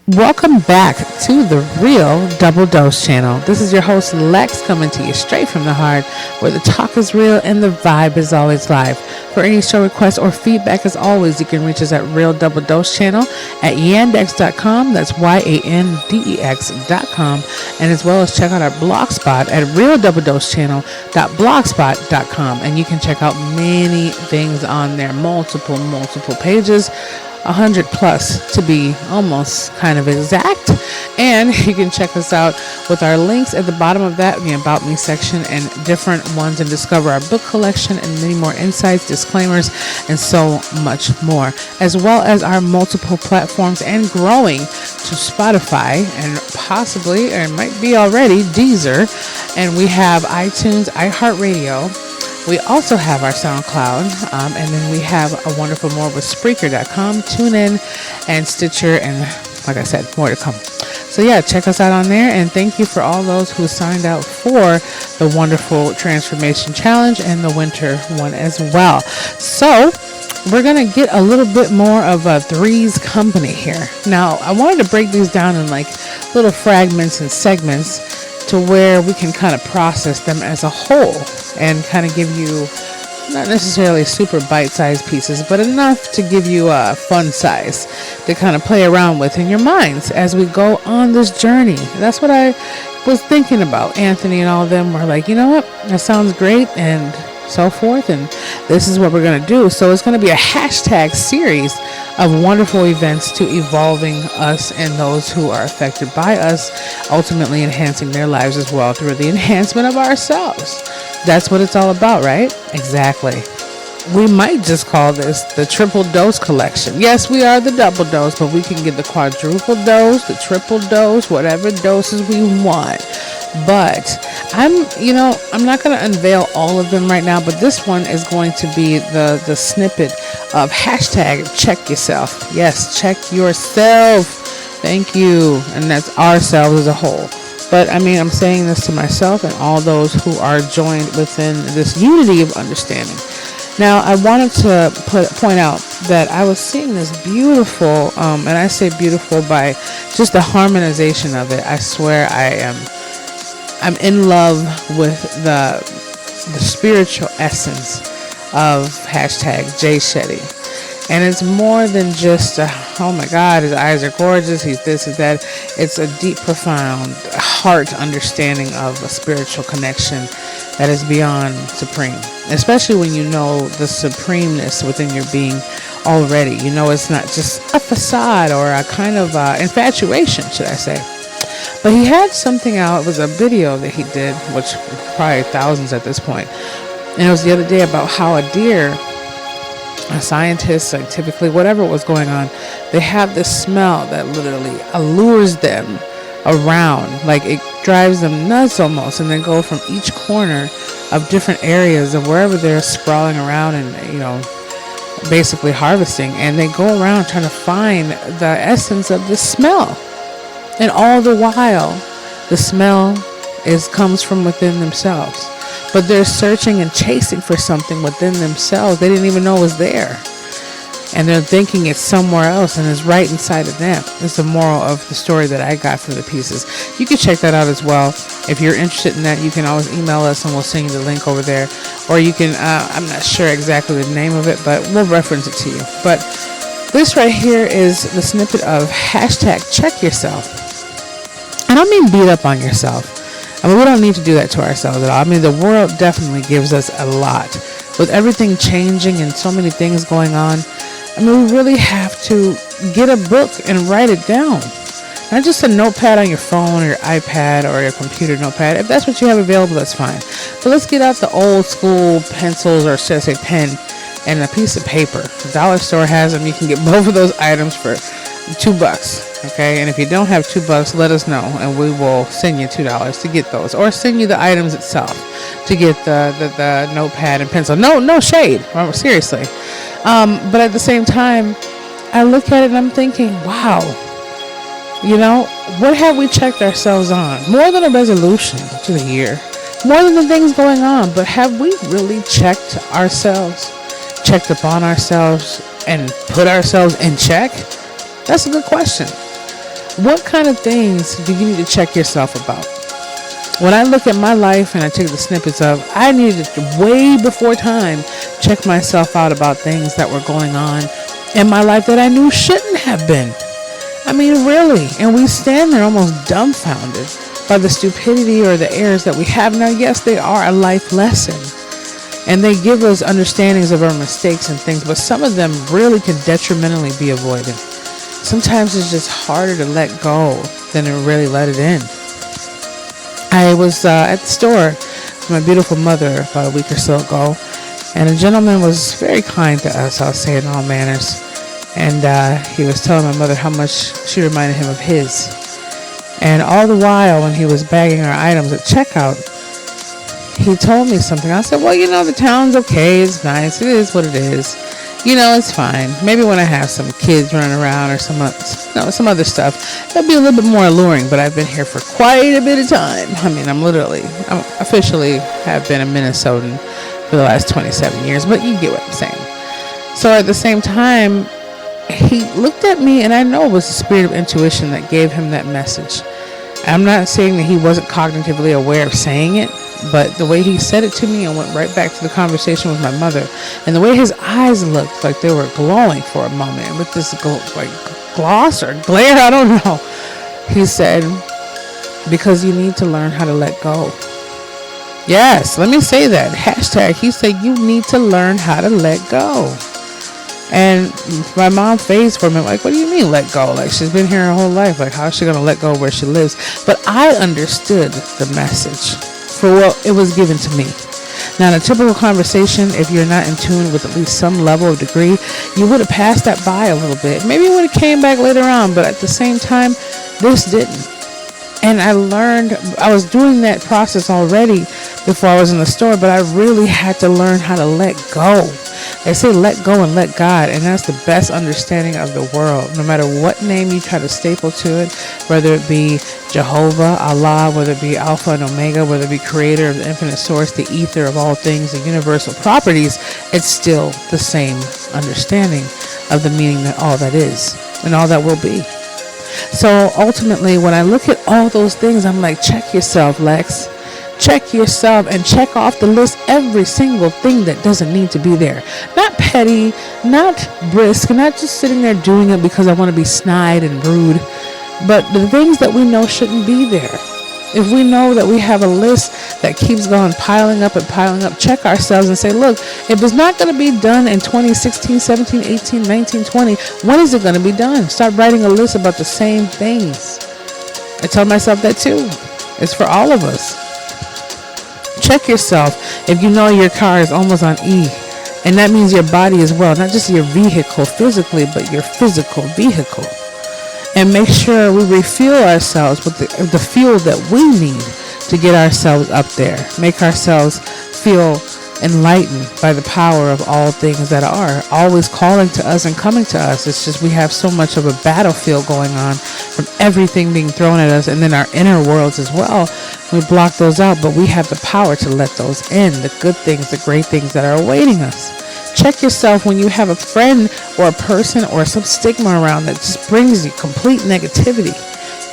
Welcome back to the Real Double Dose channel. This is your host Lex coming to you straight from the heart, where the talk is real and the vibe is always live. For any show requests or feedback, as always, you can reach us at Real Double Dose channel at yandex.com. That's yandex.com. And as well as check out our blog spot at realdoubledosechannel.blogspot.com. And you can check out many things on there, multiple pages. 100 plus to be almost kind of exact. And you can check us out with our links at the bottom of that, the About Me section, and different ones, and discover our book collection and many more insights, disclaimers, and so much more, as well as our multiple platforms and growing to Spotify and possibly, or it might be already, Deezer. And we have iTunes, iHeartRadio. We also have our SoundCloud, and then we have a wonderful more with Spreaker.com, TuneIn, and Stitcher, and like I said, more to come. So yeah, check us out on there, and thank you for all those who signed out for the wonderful Transformation Challenge and the winter one as well. So we're going to get a little bit more of a Three's Company here. Now, I wanted to break these down in like little fragments and segments to where we can kind of process them as a whole and kind of give you not necessarily super bite-sized pieces, but enough to give you a fun size to kind of play around with in your minds as we go on this journey. That's what I was thinking about. Anthony and all of them were like, you know what, that sounds great, and so forth, and this is what we're going to do. So it's going to be a hashtag series of wonderful events to evolving us and those who are affected by us, ultimately enhancing their lives as well through the enhancement of ourselves. That's what it's all about, right? Exactly. We might just call this the triple dose collection. Yes, we are the double dose, but we can get the quadruple dose, the triple dose, whatever doses we want. But I'm not going to unveil all of them right now, but this one is going to be the snippet of hashtag check yourself. Yes, check yourself. Thank you. And that's ourselves as a whole. But I mean, I'm saying this to myself and all those who are joined within this unity of understanding. Now, I wanted to point out that I was seeing this beautiful, and I say beautiful by just the harmonization of it. I swear I'm in love with the spiritual essence of hashtag Jay Shetty. And it's more than just, oh my God, his eyes are gorgeous, he's this, he's that. It's a deep, profound heart understanding of a spiritual connection that is beyond supreme. Especially when you know the supremeness within your being already. You know it's not just a facade or a kind of infatuation, should I say. But he had something out. It was a video that he did, which probably thousands at this point. And it was the other day about how a deer, a scientist, scientifically, whatever was going on, they have this smell that literally allures them around. Like it drives them nuts almost. And they go from each corner of different areas of wherever they're sprawling around and, basically harvesting. And they go around trying to find the essence of the smell. And all the while, the smell comes from within themselves. But they're searching and chasing for something within themselves they didn't even know was there. And they're thinking it's somewhere else and it's right inside of them. That's the moral of the story that I got from the pieces. You can check that out as well. If you're interested in that, you can always email us and we'll send you the link over there. Or you can, I'm not sure exactly the name of it, but we'll reference it to you. But this right here is the snippet of hashtag check yourself. I don't mean beat up on yourself. I mean, we don't need to do that to ourselves at all. I mean, the world definitely gives us a lot. With everything changing and so many things going on, I mean, we really have to get a book and write it down. Not just a notepad on your phone or your iPad or your computer notepad. If that's what you have available, that's fine. But let's get out the old school pencils, or should I say pen, and a piece of paper. The dollar store has them. You can get both of those items for $2. Okay, and if you don't have $2, let us know and we will send you $2 to get those, or send you the items itself to get the notepad and pencil. No shade, seriously. But at the same time, I look at it and I'm thinking, wow, what have we checked ourselves on? More than a resolution to the year, more than the things going on, but have we really checked ourselves, checked upon ourselves, and put ourselves in check? That's a good question. What kind of things do you need to check yourself about? When I look at my life and I take the snippets of, I needed to way before time check myself out about things that were going on in my life that I knew shouldn't have been. I mean, really. And we stand there almost dumbfounded by the stupidity or the errors that we have. Now, yes, they are a life lesson and they give us understandings of our mistakes and things, but some of them really can detrimentally be avoided. Sometimes it's just harder to let go than to really let it in. I was at the store with my beautiful mother about a week or so ago, and a gentleman was very kind to us, I'll say in all manners, and he was telling my mother how much she reminded him of his. And all the while when he was bagging our items at checkout, he told me something. I said, well, the town's okay, it's nice, it is what it is. It's fine. Maybe when I have some kids running around or some other stuff, it'll be a little bit more alluring, but I've been here for quite a bit of time. I mean, I'm officially have been a Minnesotan for the last 27 years, but you get what I'm saying. So at the same time, he looked at me, and I know it was the spirit of intuition that gave him that message. I'm not saying that he wasn't cognitively aware of saying it, but the way he said it to me and went right back to the conversation with my mother, and the way his eyes looked like they were glowing for a moment with this gloss or glare, I don't know. He said, because you need to learn how to let go. Yes, let me say that. Hashtag, he said, you need to learn how to let go. And my mom phased for me, like, what do you mean let go? Like, she's been here her whole life. Like, how is she going to let go of where she lives? But I understood the message for what it was given to me. Now, in a typical conversation, if you're not in tune with at least some level of degree, you would have passed that by a little bit. Maybe it would have came back later on, but at the same time, this didn't. And I learned, I was doing that process already before I was in the store, but I really had to learn how to let go. They say let go and let God, and that's the best understanding of the world. No matter what name you try to staple to it, whether it be Jehovah, Allah, whether it be Alpha and Omega, whether it be creator of the infinite source, the ether of all things, the universal properties, it's still the same understanding of the meaning that all that is and all that will be. So ultimately, when I look at all those things, I'm like, check yourself, Lex. Check yourself and check off the list every single thing that doesn't need to be there. Not petty, not brisk, not just sitting there doing it because I want to be snide and rude, but the things that we know shouldn't be there. If we know that we have a list that keeps going piling up and piling up, check ourselves and say, look, if it's not going to be done in 2016, 17, 18, 19, 20, when is it going to be done? Start writing a list about the same things. I tell myself that too. It's for all of us. Check yourself if you know your car is almost on E, and that means your body as well, not just your vehicle physically, but your physical vehicle. And make sure we refuel ourselves with the fuel that we need to get ourselves up there. Make ourselves feel enlightened by the power of all things that are always calling to us and coming to us. It's just we have so much of a battlefield going on from everything being thrown at us, and then our inner worlds as well. We block those out, but we have the power to let those in, the good things, the great things that are awaiting us. Check yourself when you have a friend or a person or some stigma around that just brings you complete negativity.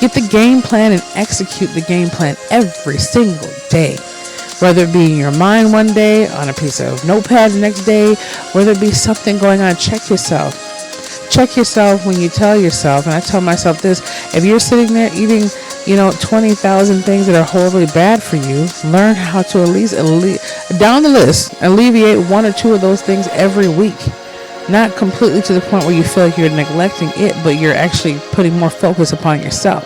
Get the game plan and execute the game plan every single day. Whether it be in your mind one day, on a piece of notepad the next day, whether it be something going on, check yourself. Check yourself when you tell yourself, and I tell myself this, if you're sitting there eating 20,000 things that are horribly bad for you, learn how to at least down the list, alleviate one or two of those things every week. Not completely to the point where you feel like you're neglecting it, but you're actually putting more focus upon yourself.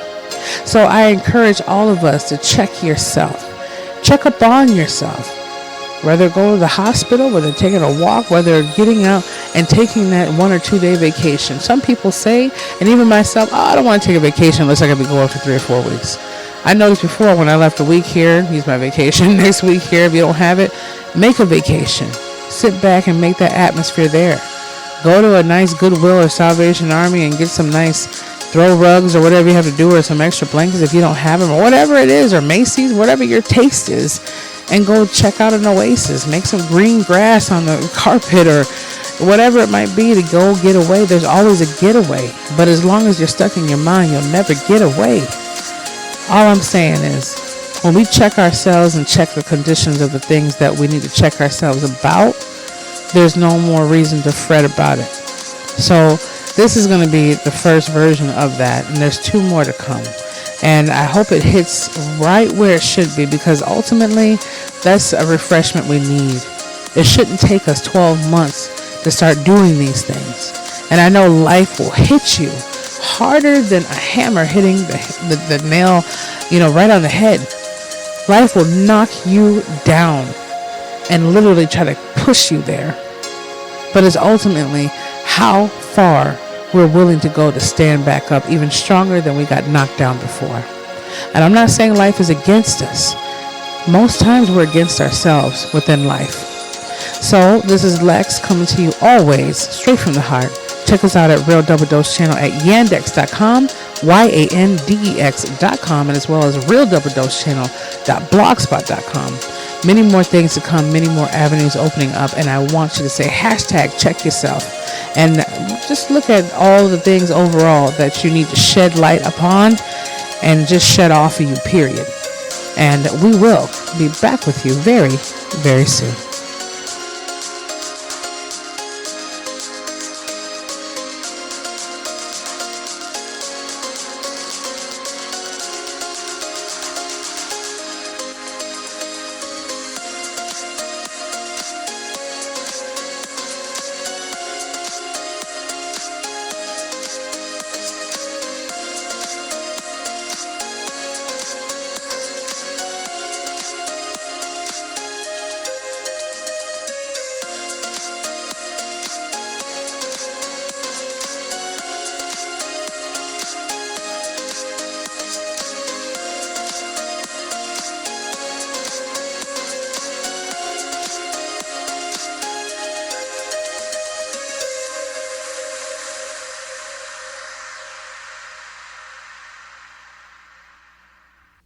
So I encourage all of us to check yourself. Check up on yourself. Whether go to the hospital, whether taking a walk, whether getting out and taking that 1 or 2 day vacation. Some people say, and even myself, I don't want to take a vacation unless I can be going for 3 or 4 weeks. I noticed before when I left a week here, use my vacation, next week here, if you don't have it, make a vacation. Sit back and make that atmosphere there. Go to a nice Goodwill or Salvation Army and get some nice throw rugs or whatever you have to do, or some extra blankets if you don't have them, or whatever it is, or Macy's, whatever your taste is, and go check out an oasis. Make some green grass on the carpet, or whatever it might be, to go get away. There's always a getaway. But as long as you're stuck in your mind, you'll never get away. All I'm saying is, when we check ourselves and check the conditions of the things that we need to check ourselves about, there's no more reason to fret about it. So this is going to be the first version of that, and there's 2 more to come. And I hope it hits right where it should be, because ultimately that's a refreshment we need. It shouldn't take us 12 months to start doing these things. And I know life will hit you harder than a hammer hitting the nail, right on the head. Life will knock you down and literally try to push you there. But it's ultimately how far we're willing to go to stand back up even stronger than we got knocked down before. And I'm not saying life is against us. Most times we're against ourselves within life. So this is Lex coming to you always straight from the heart. Check us out at Real Double Dose channel at yandex.com, yandex.com, and as well as realdoubledosechannel.blogspot.com. Many more things to come, many more avenues opening up, and I want you to say #check yourself and just look at all the things overall that you need to shed light upon and just shed off of you, period. And we will be back with you very, very soon.